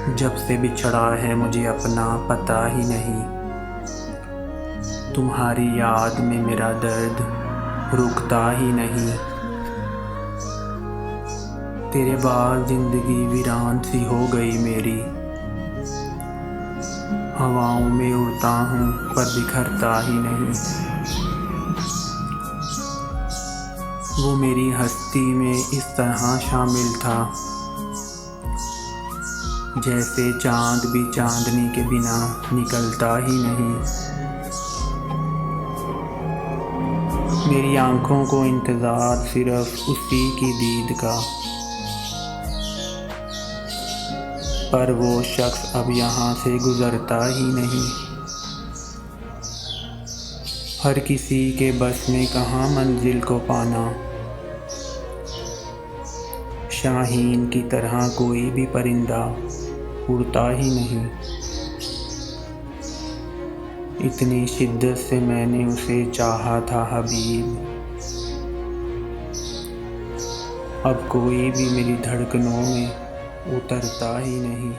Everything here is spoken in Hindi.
जब से बिछड़ा है मुझे अपना पता ही नहीं। तुम्हारी याद में मेरा दर्द रुकता ही नहीं। तेरे बाद जिंदगी वीरान सी हो गई मेरी। हवाओं में उड़ता हूँ पर बिखरता ही नहीं। वो मेरी हस्ती में इस तरह शामिल था जैसे चांद भी चांदनी के बिना निकलता ही नहीं। मेरी आंखों को इंतज़ार सिर्फ उसी की दीद का, पर वो शख्स अब यहाँ से गुज़रता ही नहीं। हर किसी के बस में कहाँ मंजिल को पाना। शाहीन की तरह कोई भी परिंदा उड़ता ही नहीं। इतनी शिद्दत से मैंने उसे चाहा था हबीब। अब कोई भी मेरी धड़कनों में उतरता ही नहीं।